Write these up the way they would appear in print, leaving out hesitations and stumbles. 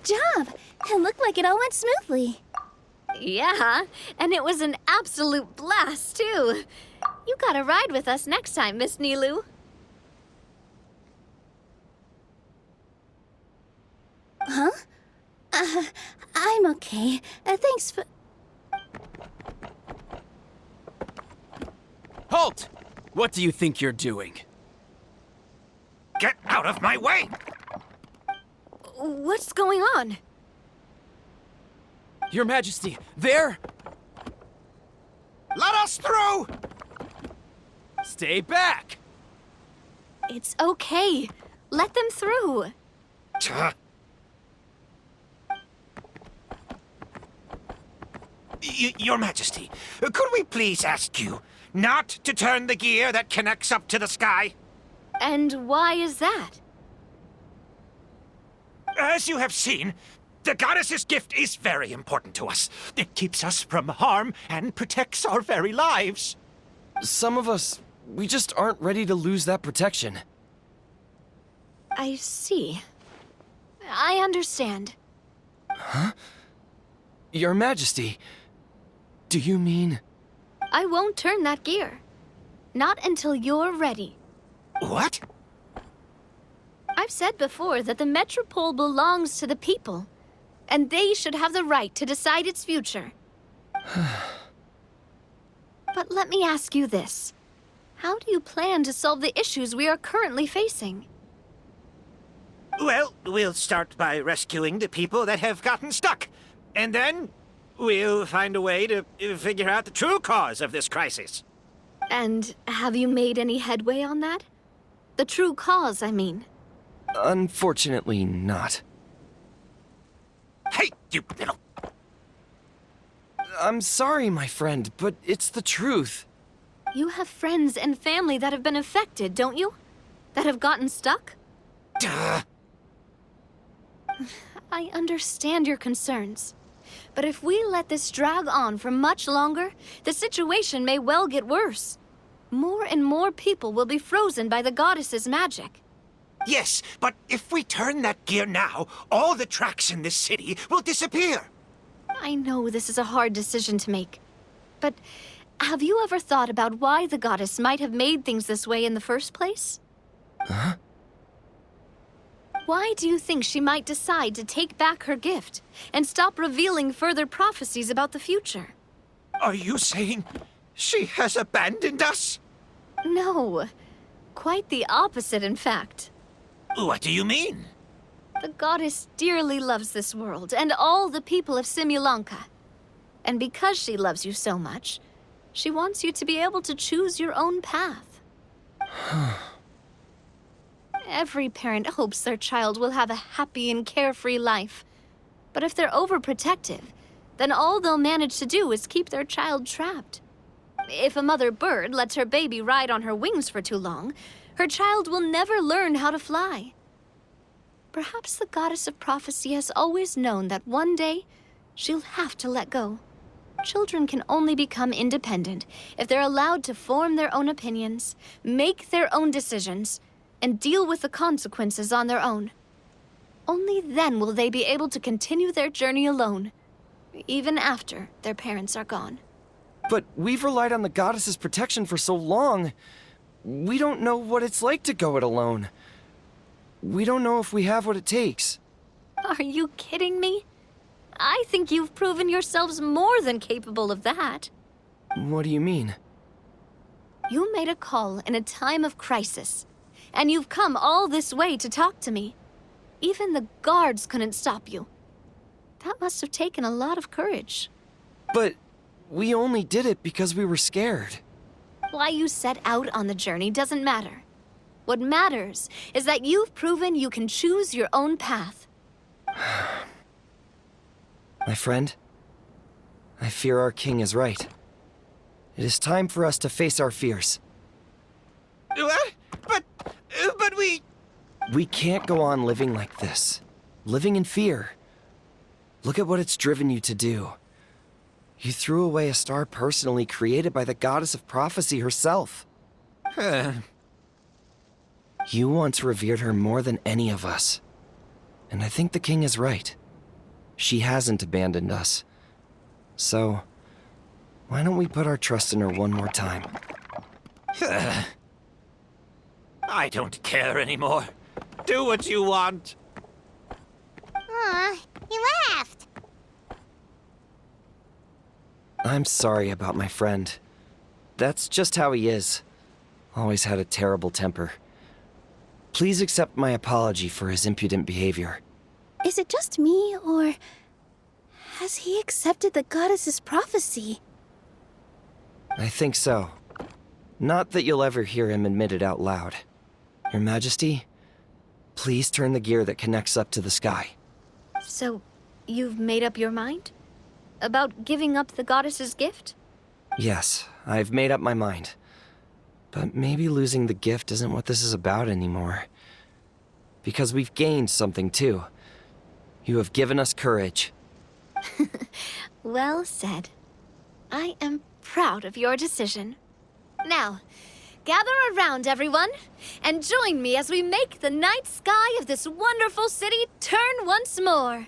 Good job! It looked like it all went smoothly. Yeah, and it was an absolute blast, too. You gotta ride with us next time, Miss Nilu. Huh? I'm okay. Thanks for... Halt! What do you think you're doing? Get out of my way! What's going on? Your Majesty, there! Let us through! Stay back! It's okay. Let them through. Tuh. Your Majesty, could we please ask you not to turn the gear that connects up to the sky? And why is that? As you have seen, the goddess's gift is very important to us. It keeps us from harm and protects our very lives. Some of us, we just aren't ready to lose that protection. I see. I understand. Your Majesty, do you mean... I won't turn that gear. Not until you're ready. What? I've said before that the Metropole belongs to the people, and they should have the right to decide its future. But let me ask you this. How do you plan to solve the issues we are currently facing? Well, we'll start by rescuing the people that have gotten stuck. And then we'll find a way to figure out the true cause of this crisis. And have you made any headway on that? The true cause, I mean. Unfortunately not. Hey, you little... I'm sorry, my friend, but it's the truth. You have friends and family that have been affected, don't you? That have gotten stuck? Duh. I understand your concerns. But if we let this drag on for much longer, the situation may well get worse. More and more people will be frozen by the goddess's magic. Yes, but if we turn that gear now, all the tracks in this city will disappear. I know this is a hard decision to make. But have you ever thought about why the goddess might have made things this way in the first place? Huh? Why do you think she might decide to take back her gift and stop revealing further prophecies about the future? Are you saying she has abandoned us? No. Quite the opposite, in fact. What do you mean? The goddess dearly loves this world and all the people of Simulanka. And because she loves you so much, she wants you to be able to choose your own path. Every parent hopes their child will have a happy and carefree life. But if they're overprotective, then all they'll manage to do is keep their child trapped. If a mother bird lets her baby ride on her wings for too long, her child will never learn how to fly. Perhaps the goddess of prophecy has always known that one day she'll have to let go. Children can only become independent if they're allowed to form their own opinions, make their own decisions, and deal with the consequences on their own. Only then will they be able to continue their journey alone, even after their parents are gone. But we've relied on the goddess's protection for so long. We don't know what it's like to go it alone. We don't know if we have what it takes. Are you kidding me? I think you've proven yourselves more than capable of that. What do you mean? You made a call in a time of crisis, and you've come all this way to talk to me. Even the guards couldn't stop you. That must have taken a lot of courage. But we only did it because we were scared. Why you set out on the journey doesn't matter. What matters is that you've proven you can choose your own path. My friend, I fear our king is right. It is time for us to face our fears. What? But we... We can't go on living like this. Living in fear. Look at what it's driven you to do. You threw away a star personally created by the goddess of prophecy herself. You once revered her more than any of us. And I think the king is right. she hasn't abandoned us. So, why don't we put our trust in her one more time? I don't care anymore. Do what you want. Aw, he laughed. I'm sorry about my friend. That's just how he is. Always had a terrible temper. Please accept my apology for his impudent behavior. Is it just me, or has he accepted the goddess's prophecy? I think so. Not that you'll ever hear him admit it out loud. Your Majesty, please turn the gear that connects up to the sky. So, you've made up your mind? About giving up the goddess's gift? Yes, I've made up my mind. But maybe losing the gift isn't what this is about anymore. Because we've gained something too. You have given us courage. Well said. I am proud of your decision. Now, gather around, everyone, and join me as we make the night sky of this wonderful city turn once more.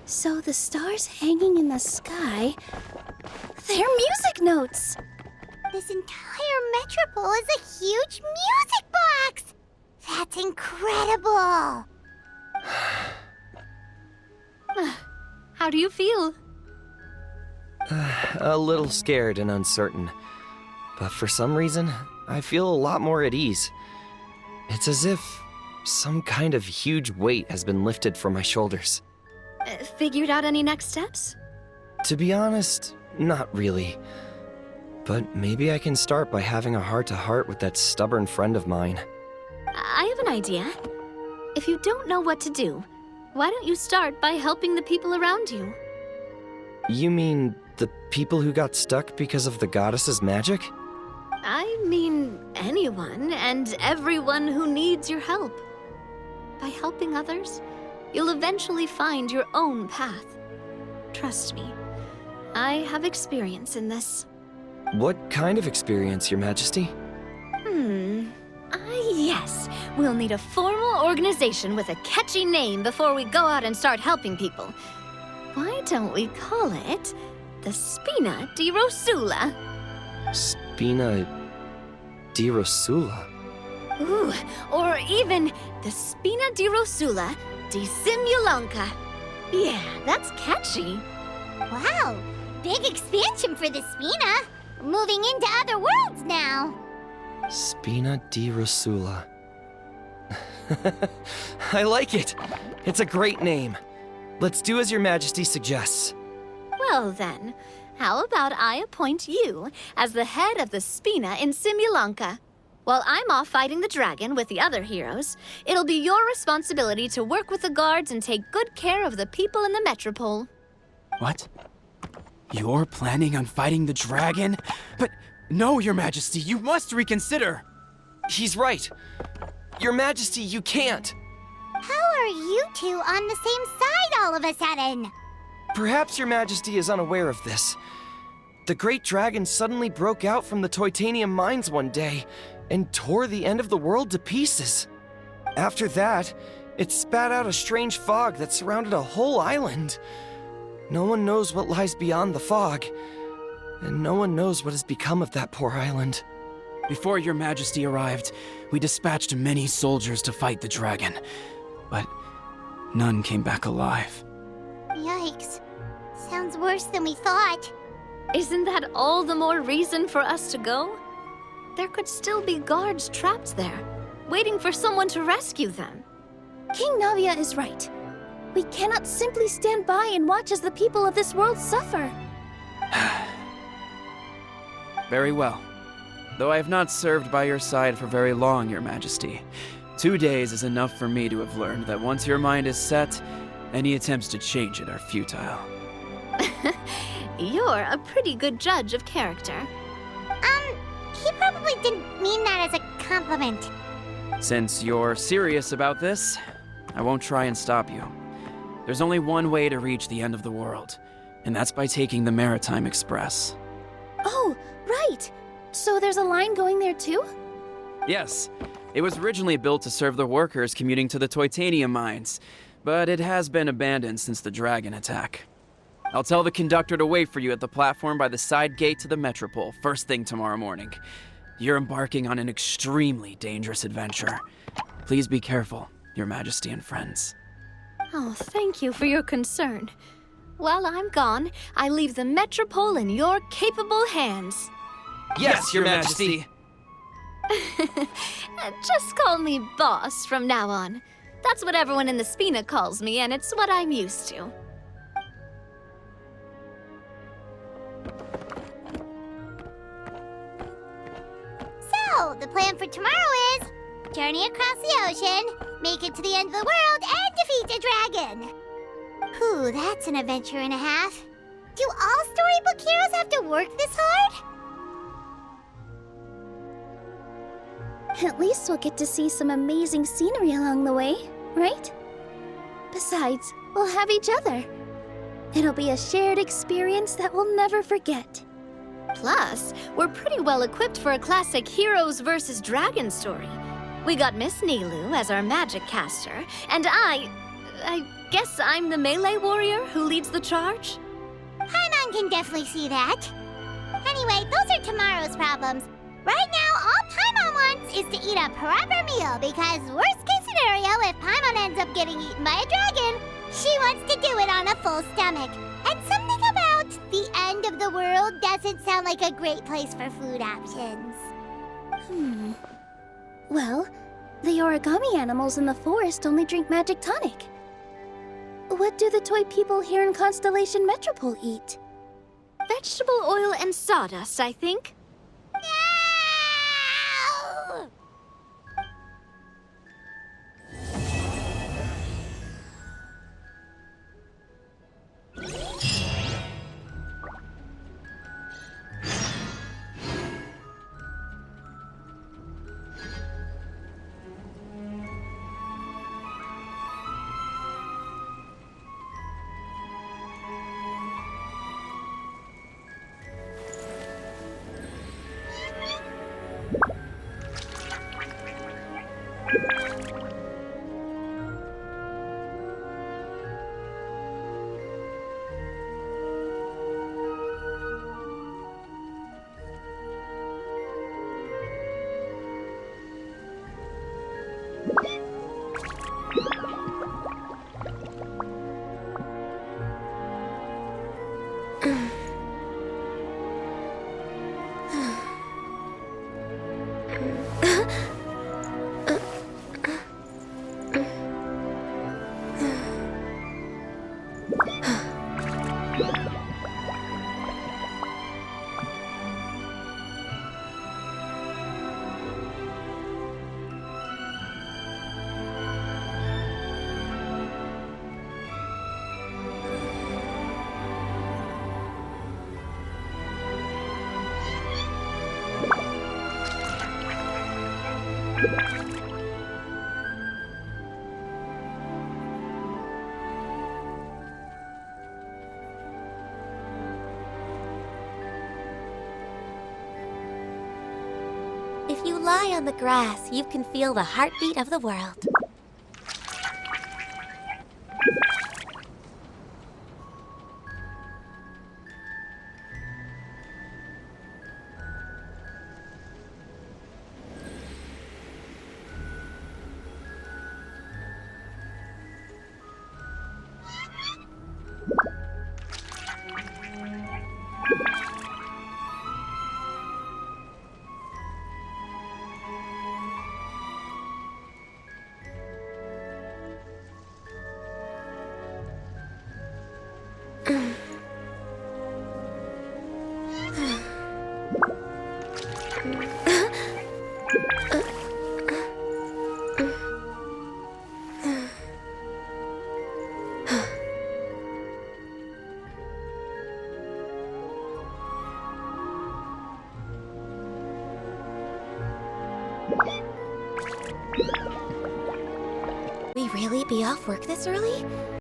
So the stars hanging in the sky, they're music notes! This entire metropole is a huge music box! That's incredible! How do you feel? A little scared and uncertain. But for some reason, I feel a lot more at ease. It's as if some kind of huge weight has been lifted from my shoulders. Figured out any next steps? To be honest, not really. But maybe I can start by having a heart-to-heart with that stubborn friend of mine. I have an idea. If you don't know what to do, why don't you start by helping the people around you? You mean the people who got stuck because of the goddess's magic? I mean anyone and everyone who needs your help. By helping others, you'll eventually find your own path. Trust me, I have experience in this. What kind of experience, Your Majesty? Yes. We'll need a formal organization with a catchy name before we go out and start helping people. Why don't we call it the Spina di Rosula? Spina di Rosula? Ooh, or even the Spina di Rosula di Simulonka. Yeah, that's catchy. Wow, big expansion for the Spina. Moving into other worlds now. Spina di Rosula. I like it. It's a great name. Let's do as Your Majesty suggests. Well then, how about I appoint you as the head of the Spina in Simulonka? While I'm off fighting the dragon with the other heroes, it'll be your responsibility to work with the guards and take good care of the people in the metropole. What? You're planning on fighting the dragon? But no, Your Majesty, you must reconsider! He's right. Your Majesty, you can't. How are you two on the same side all of a sudden? Perhaps Your Majesty is unaware of this. The great dragon suddenly broke out from the Titanium mines one day and tore the end of the world to pieces. After that, it spat out a strange fog that surrounded a whole island. No one knows what lies beyond the fog, and no one knows what has become of that poor island. Before Your Majesty arrived, we dispatched many soldiers to fight the dragon, but none came back alive. Yikes. Sounds worse than we thought. Isn't that all the more reason for us to go? There could still be guards trapped there, waiting for someone to rescue them. King Navia is right. We cannot simply stand by and watch as the people of this world suffer. Very well. Though I have not served by your side for very long, Your Majesty. 2 days is enough for me to have learned that once your mind is set, any attempts to change it are futile. You're a pretty good judge of character. He probably didn't mean that as a compliment. Since you're serious about this, I won't try and stop you. There's only one way to reach the end of the world, and that's by taking the Maritime Express. Oh, right. So there's a line going there too? Yes, it was originally built to serve the workers commuting to the Titanium mines, but it has been abandoned since the dragon attack. I'll tell the conductor to wait for you at the platform by the side gate to the Metropole first thing tomorrow morning. You're embarking on an extremely dangerous adventure. Please be careful, Your Majesty and friends. Oh, thank you for your concern. While I'm gone, I leave the Metropole in your capable hands. Yes, Your Majesty! Just call me boss from now on. That's what everyone in the Spina calls me, and it's what I'm used to. So, the plan for tomorrow is journey across the ocean, make it to the end of the world, and defeat a dragon. Whew, that's an adventure and a half. Do all storybook heroes have to work this hard? At least we'll get to see some amazing scenery along the way, right? Besides, we'll have each other. It'll be a shared experience that we'll never forget. Plus, we're pretty well equipped for a classic heroes versus dragon story. We got Miss Nilu as our magic caster, and I guess I'm the melee warrior who leads the charge? Paimon can definitely see that. Anyway, those are tomorrow's problems. Right now, all Paimon wants is to eat a proper meal, because worst case scenario, if Paimon ends up getting eaten by a dragon, she wants to do it on a full stomach. And something about the end of the world doesn't sound like a great place for food options. Well, the origami animals in the forest only drink magic tonic. What do the toy people here in Constellation Metropole eat? Vegetable oil and sawdust, I think. No! If you lie on the grass, you can feel the heartbeat of the world. We really be off work this early?